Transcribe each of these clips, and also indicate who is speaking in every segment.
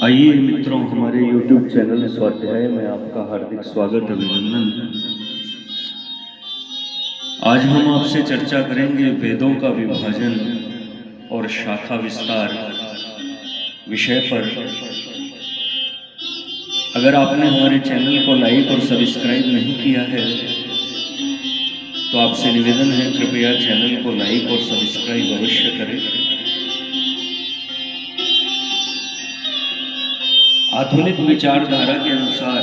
Speaker 1: आइए मित्रों, हमारे YouTube चैनल स्वाध्याय में आपका हार्दिक स्वागत अभिनंदन। आज हम आपसे चर्चा करेंगे वेदों का विभाजन और शाखा विस्तार विषय पर। अगर आपने हमारे चैनल को लाइक और सब्सक्राइब नहीं किया है तो आपसे निवेदन है, कृपया चैनल को लाइक और सब्सक्राइब अवश्य करें। आधुनिक विचारधारा के अनुसार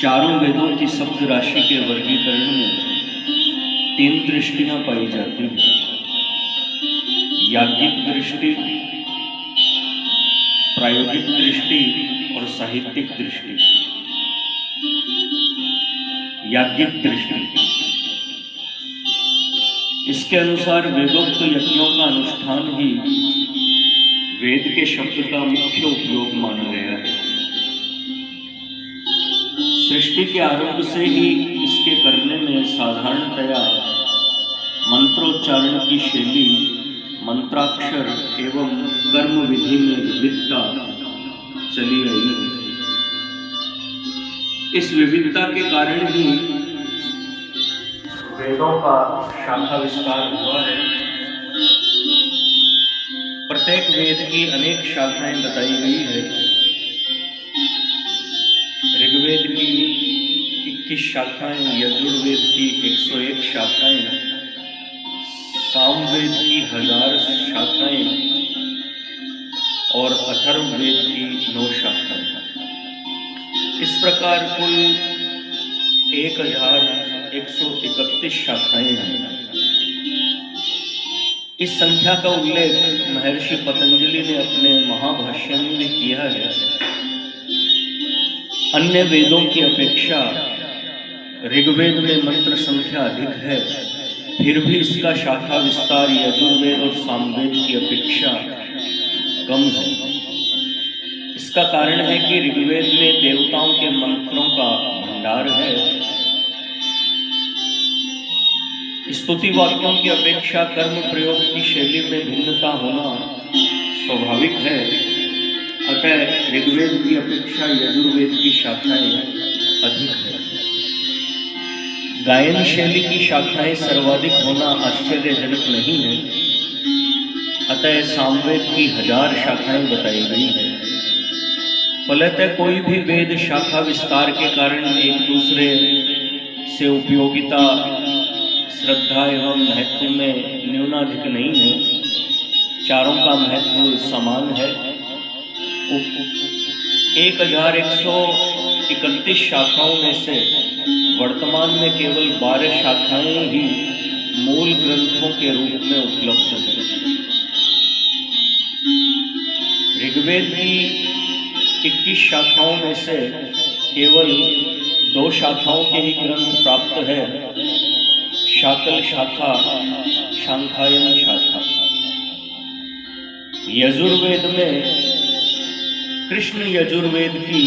Speaker 1: चारों वेदों की शब्द राशि के वर्गीकरण में 3 दृष्टियां पाई जाती हैं: याज्ञिक दृष्टि, प्रायोगिक दृष्टि और साहित्यिक दृष्टि। याज्ञिक दृष्टि, इसके अनुसार वेदोक्त यज्ञों का अनुष्ठान ही वेद के शब्द का मुख्य उपयोग माना गया है। सृष्टि के आरंभ से ही इसके करने में साधारणतया मंत्रोच्चारण की शैली, मंत्राक्षर एवं कर्म विधि में विविधता चली आई है। इस विविधता के कारण ही वेदों का शाखा विस्तार हुआ है। प्रत्येक वेद की अनेक शाखाएं बताई गई है। ऋग्वेद की 21 शाखाएं, यजुर्वेद की 101 शाखाएं, सामवेद की 1000 शाखाएं और अथर्ववेद की 9 शाखाएं। इस प्रकार कुल 1131 शाखाएं हैं। इस संख्या का उल्लेख महर्षि पतंजलि ने अपने महाभाष्य में भी किया है। अन्य वेदों की अपेक्षा ऋग्वेद में मंत्र संख्या अधिक है, फिर भी इसका शाखा विस्तार यजुर्वेद और सामवेद की अपेक्षा कम है। इसका कारण है कि ऋग्वेद में देवताओं के मंत्रों का भंडार है। स्तुति वाक्यों की अपेक्षा कर्म प्रयोग की शैली में भिन्नता होना स्वाभाविक है। अतः ऋग्वेद की अपेक्षा यजुर्वेद की शाखाएं अधिक है। गायन शैली की शाखाएं सर्वाधिक होना आश्चर्यजनक नहीं है। अतः सामवेद की 1000 शाखाएं बताई गई है। फलतः कोई भी वेद शाखा विस्तार के कारण एक दूसरे से उपयोगिता, श्रद्धा एवं महत्व में न्यूनाधिक नहीं है। चारों का महत्व समान है। 1131 शाखाओं में से वर्तमान में केवल 12 शाखाएं ही मूल ग्रंथों के रूप में उपलब्ध हैं। ऋग्वेद की 21 शाखाओं में से केवल 2 शाखाओं के ही ग्रंथ प्राप्त है: शाकल शाखा, शांखायन शाखा। यजुर्वेद में कृष्ण यजुर्वेद की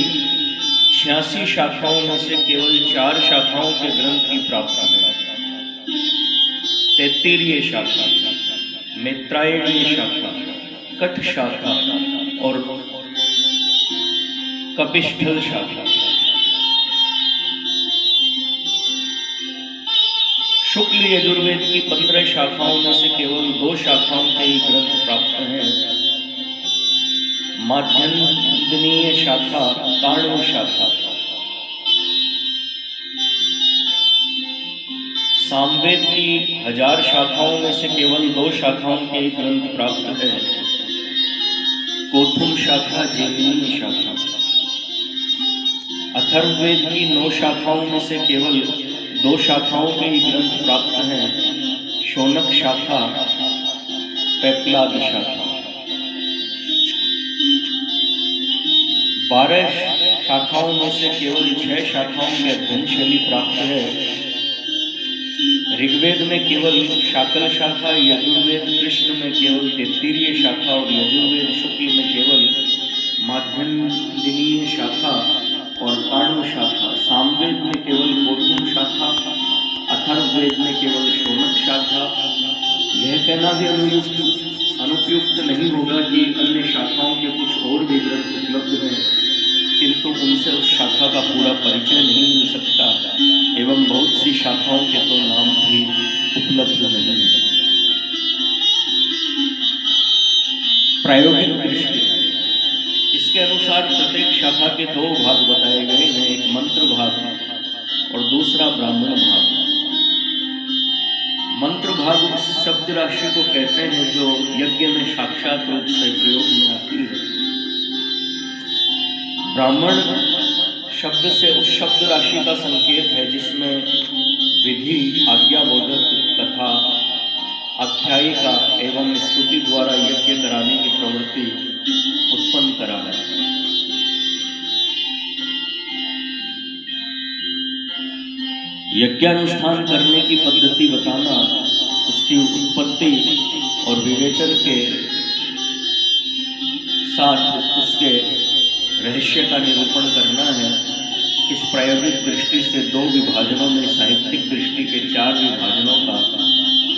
Speaker 1: 86 शाखाओं में से केवल 4 शाखाओं के ग्रंथ ही प्राप्त है: तैत्तिरीय शाखा, मैत्रायणीय शाखा, कठ शाखा और कपिष्ठल शाखा। शुक्ल यजुर्वेद की 15 शाखाओं में से केवल 2 शाखाओं के ही ग्रंथ प्राप्त हैं: माध्यन्दिनीय शाखा, ताण्व शाखा। सामवेद की 1000 शाखाओं में से केवल 2 शाखाओं के ही ग्रंथ प्राप्त हैं: कोथुम शाखा, जैमिनी शाखा। अथर्ववेद की 9 शाखाओं में से केवल 2 शाखाओं के ही ग्रंथ प्राप्त हैं: शौनक शाखा, पैप्लाद शाखा। 12 शाखाओं में से केवल 6 शाखाओं की अध्ययन शैली प्राप्त है। ऋग्वेद में केवल शाकल शाखा, यजुर्वेद कृष्ण में केवल तैत्तिरीय शाखा और यजुर्वेद शुक्ल में केवल माध्यन्दिनीय शाखा और ताण्व शाखा। सामवेद में केवल कोथुम शाखा, अथर्ववेद में केवल शौनक शाखा। यह कहना भी अनुयुक्त अनुपयुक्त नहीं होगा कि अन्य शाखाओं के कुछ और भी ग्रंथ उपलब्ध हैं, किंतु उनसे उस शाखा का पूरा परिचय नहीं मिल सकता एवं बहुत सी शाखाओं के तो नाम भी उपलब्ध नहीं है। प्रायोगिक दृष्टि, इसके अनुसार प्रत्येक शाखा के दो भाग बताए गए हैं, एक मंत्र भाग और दूसरा ब्राह्मण भाग। मंत्र भाग उस शब्द राशि को कहते हैं जो यज्ञ में साक्षात रूप से प्रयोग में आती है। ब्राह्मण शब्द से उस शब्द राशि का संकेत है जिसमें विधि, आज्ञाबोधक, कथा, आख्यायिका एवं स्तुति द्वारा यज्ञ कराने की प्रवृत्ति उत्पन्न करा है। यज्ञानुष्ठान करने की पद्धति बताना, उसकी उत्पत्ति और विवेचन के साथ उसके रहस्य का निरूपण करना है। इस प्रायोगिक दृष्टि से दो विभाजनों में साहित्यिक दृष्टि के 4 विभाजनों का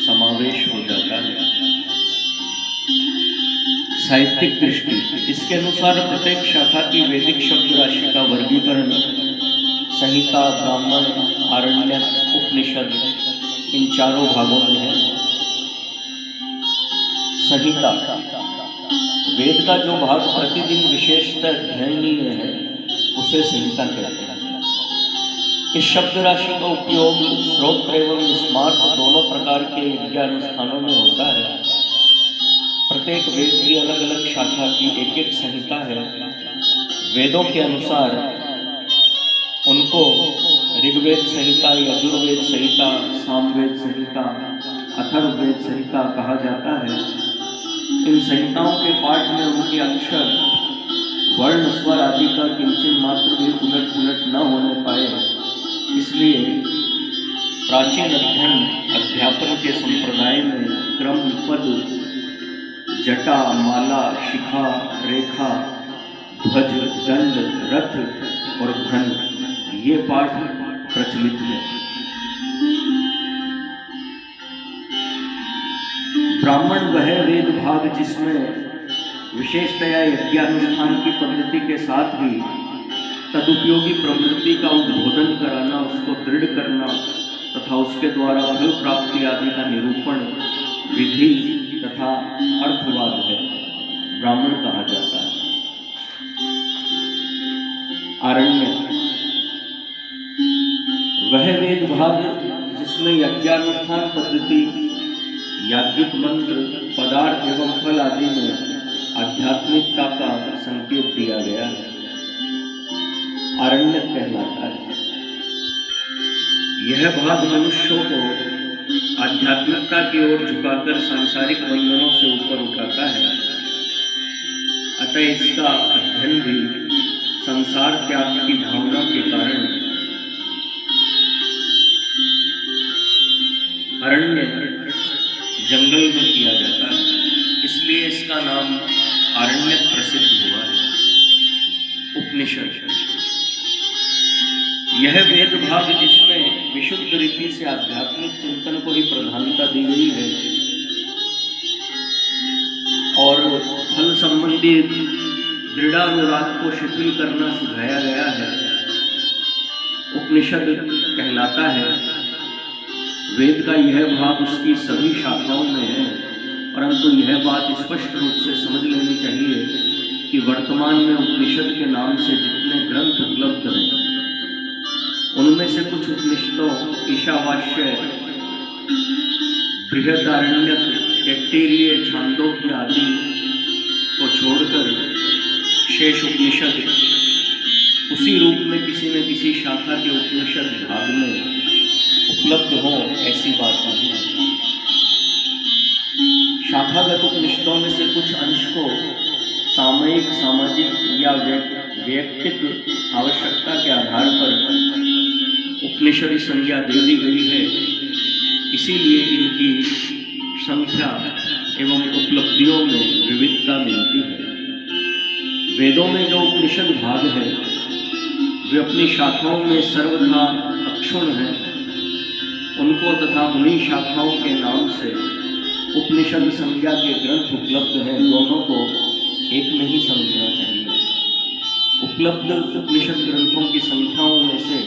Speaker 1: समावेश हो जाता है। साहित्यिक दृष्टि, इसके अनुसार प्रत्येक शाखा की वैदिक शब्द राशि का वर्गीकरण संहिता, ब्राह्मण, आरण्यक, उपनिषद इन 4 भागों में है। संहिता, वेद का जो भाग प्रतिदिन विशेषतः अध्ययनीय है उसे संहिता कहते हैं। इस शब्द राशि का उपयोग श्रोत्र एवं स्मार्त दोनों प्रकार के यज्ञानुष्ठानों में होता है। प्रत्येक वेद की अलग अलग शाखा की एक एक संहिता है। वेदों के अनुसार उनको ऋग्वेद संहिता, यजुर्वेद संहिता, सामवेद संहिता, अथर्ववेद संहिता कहा जाता है। इन संहिताओं के पाठ में उनके अक्षर, वर्ण, स्वर आदि का किंचित मात्र भी उलट पुलट न होने पाए, इसलिए प्राचीन अध्यापन के संप्रदाय में क्रम, पद, जटा, माला, शिखा, रेखा, ध्वज, दंड, रथ और घन ये पाठ प्रचलित है। ब्राह्मण वह वेद भाग जिसमें विशेषतया यज्ञानुष्ठान की पद्धति के साथ ही तदुपयोगी प्रवृत्ति का उद्बोधन कराना, उसको दृढ़ करना तथा उसके द्वारा फल प्राप्ति आदि का निरूपण, विधि तथा अर्थवाद है, ब्राह्मण कहा जाता है। आरण्यक वह वेद भाग जिसमें यज्ञानुष्ठान पद्धति, याज्ञिक मंत्र, पदार्थ एवं फल आदि में आध्यात्मिकता का संकेत दिया गया है, आरण्यक कहलाता है। यह भाग मनुष्यों को आध्यात्मिकता की ओर झुकाकर सांसारिक बंधनों से ऊपर उठाता है। अतः इसका अध्ययन भी संसार त्याग की भावना के कारण अरण्य, जंगल में किया जाता है, इसलिए इसका नाम आरण्यक प्रसिद्ध हुआ है। उपनिषद यह वेद भाग जिसमें विशुद्ध रीति से आध्यात्मिक चिंतन को ही प्रधानता दी गई है और फल संबंधी दृढ़ानुराग को शिथिल करना सुझाया गया है, उपनिषद कहलाता है। वेद का यह भाग उसकी सभी शाखाओं में है, परंतु यह बात स्पष्ट रूप से समझ लेनी चाहिए कि वर्तमान में उपनिषद के नाम से जितने ग्रंथ उपलब्ध हैं उनमें से कुछ उपनिषदों, ईशावास्य, बृहदारण्यक, तैत्तिरीय, छांदोग्य आदि को छोड़कर शेष उपनिषद उसी रूप में किसी न किसी शाखा के उपनिषद भाग में उपलब्ध हो, ऐसी बात नहीं है। शाखागत उपनिषदों में से कुछ अंश को सामयिक, सामाजिक या वैयक्तिक आवश्यकता के आधार पर उपनिषद संज्ञा दे दी गई है, इसीलिए इनकी संख्या एवं उपलब्धियों में विविधता मिलती है। वेदों में जो उपनिषद भाग है वे अपनी शाखाओं में सर्वथा अक्षुण्ण हैं, उनको तथा उन्हीं शाखाओं के नाम से उपनिषद संज्ञा के ग्रंथ उपलब्ध हैं, दोनों को एक नहीं समझना चाहिए। उपलब्ध उपनिषद ग्रंथों की संख्याओं में से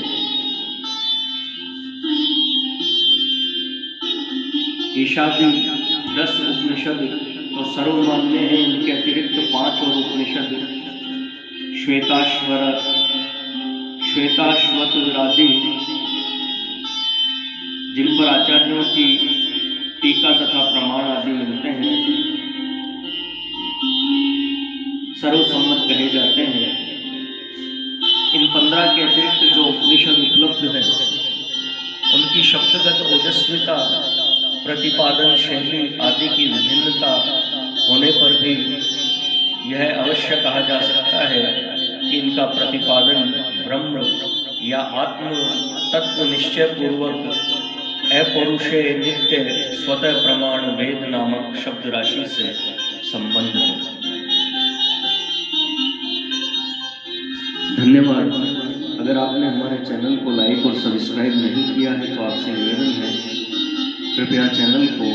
Speaker 1: ईशादी 10 उपनिषद तो सर्वमान्य है, इनके अतिरिक्त 5 और उपनिषद श्वेताश्वतरादि, जिन पर आचार्यों की टीका तथा प्रमाण आदि मिलते हैं, सर्वसम्मत कहे जाते हैं। इन 15 के अतिरिक्त जो उपनिषद उपलब्ध है, उनकी शब्दगत ओजस्विता, प्रतिपादन शैली आदि की विभिन्नता होने पर भी यह अवश्य कहा जा सकता है कि इनका प्रतिपादन ब्रह्म या आत्म तत्व निश्चय पूर्वक अपौरुषे नित्य स्वतः प्रमाण वेद नामक शब्द राशि से संबंध है। धन्यवाद। अगर आपने हमारे चैनल को लाइक और सब्सक्राइब नहीं किया है तो आपसे निवेदन है, कृपया चैनल को